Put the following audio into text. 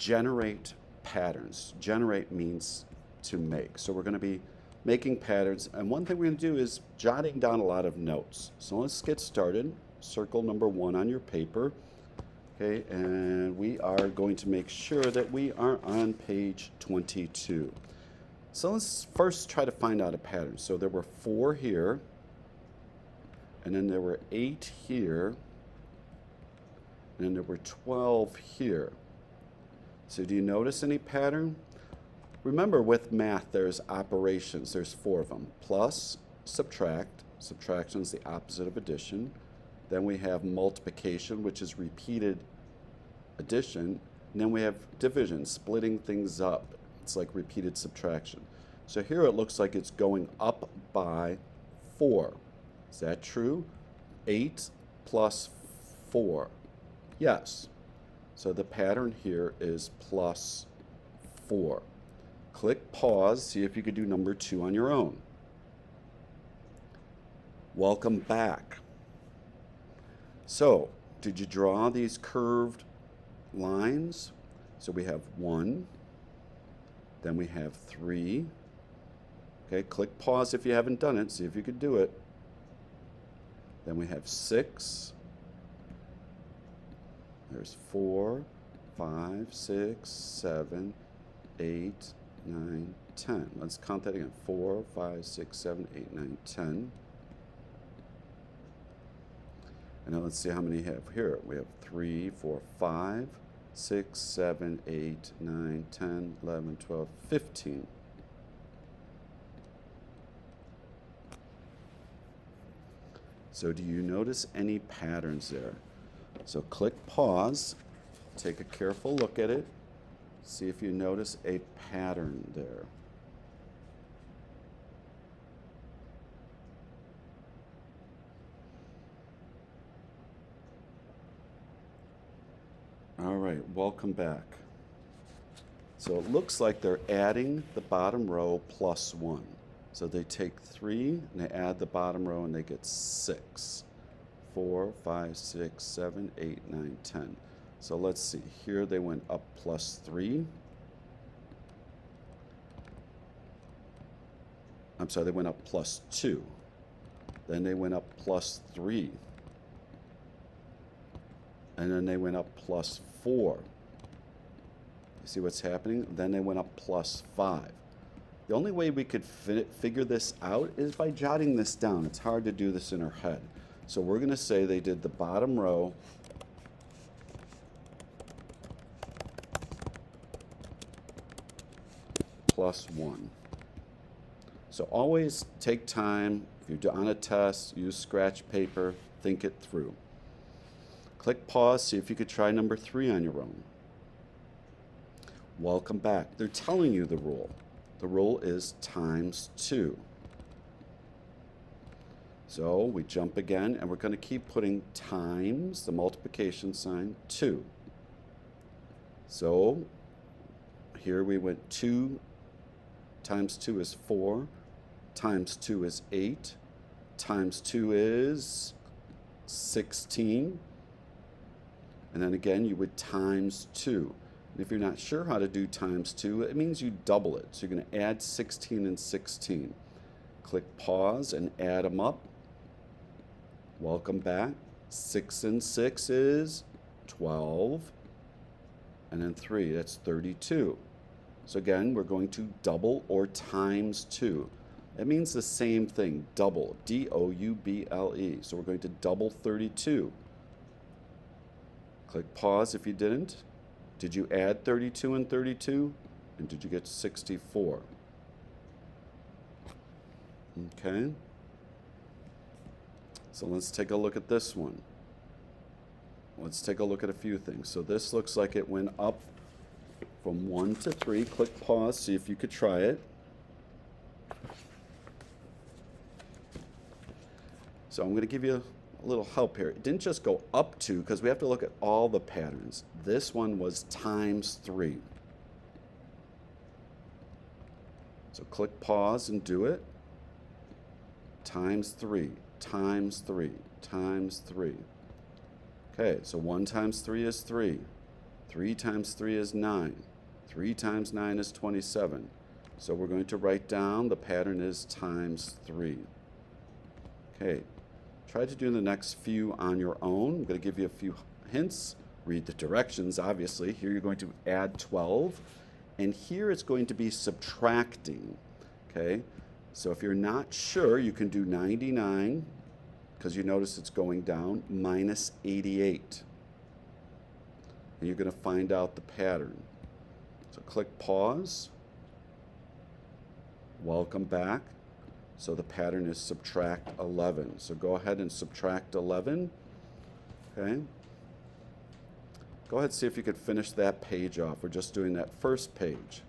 generate patterns. Generate means to make. So we're going to be making patterns. And one thing we're going to do is jotting down a lot of notes. So let's get started. Circle number 1 on your paper. Okay, and we are going to make sure that we are on page 22. So let's first try to find out a pattern. So there were 4 here, and then there were 8 here, and then there were 12 here. So do you notice any pattern? Remember, with math, there's operations. There's 4 of them. Plus, subtract. Subtraction is the opposite of addition. Then we have multiplication, which is repeated addition. And then we have division, splitting things up. It's like repeated subtraction. So here it looks like it's going up by 4. Is that true? 8 plus 4. Yes. So the pattern here is plus 4. Click pause, see if you could do number 2 on your own. Welcome back. So, did you draw these curved lines? So we have 1, then we have 3. Okay, click pause if you haven't done it, see if you could do it. Then we have 6. There's 4, 5, 6, 7, 8, 9, 10. Let's count that again. 4, 5, 6, 7, 8, 9, 10. And now let's see how many we have here. We have 3, 4, 5, 6, 7, 8, 9, 10, 11, 12, 15. So do you notice any patterns there? So click pause, take a careful look at it, see if you notice a pattern there. All right, welcome back. So it looks like they're adding the bottom row plus 1. So they take 3 and they add the bottom row and they get 6. 4, 5, 6, 7, 8, 9, 10. So let's see. Here they went up plus 3. I'm sorry, they went up plus 2. Then they went up plus 3. And then they went up plus 4. You see what's happening? Then they went up plus 5. The only way we could figure this out is by jotting this down. It's hard to do this in our head. So we're going to say they did the bottom row plus 1. So always take time. If you're on a test, use scratch paper, think it through. Click pause, see if you could try number 3 on your own. Welcome back. They're telling you the rule. The rule is times 2. So we jump again, and we're going to keep putting times, the multiplication sign, 2. So here we went 2 times 2 is 4, times 2 is 8, times 2 is 16. And then again, you would times 2. And if you're not sure how to do times 2, it means you double it. So you're going to add 16 and 16. Click pause and add them up. Welcome back. 6 and 6 is 12. And then 3, that's 32. So again, we're going to double or times 2. It means the same thing, double, D-O-U-B-L-E. So we're going to double 32. Click pause if you didn't. Did you add 32 and 32? And did you get 64? Okay. So let's take a look at this one. Let's take a look at a few things. So this looks like it went up from 1 to 3. Click pause, see if you could try it. So I'm going to give you a little help here. It didn't just go up 2 because we have to look at all the patterns. This one was times 3. So click pause and do it. Times 3, times 3, times 3. Okay, so 1 times 3 is 3. 3 times 3 is 9. 3 times 9 is 27. So we're going to write down the pattern is times 3. Okay, try to do the next few on your own. I'm going to give you a few hints. Read the directions, obviously. Here you're going to add 12. And here it's going to be subtracting. Okay, so if you're not sure, you can do 99, because you notice it's going down, minus 88. And you're going to find out the pattern. So click pause. Welcome back. So the pattern is subtract 11. So go ahead and subtract 11. Okay. Go ahead and see if you could finish that page off. We're just doing that first page.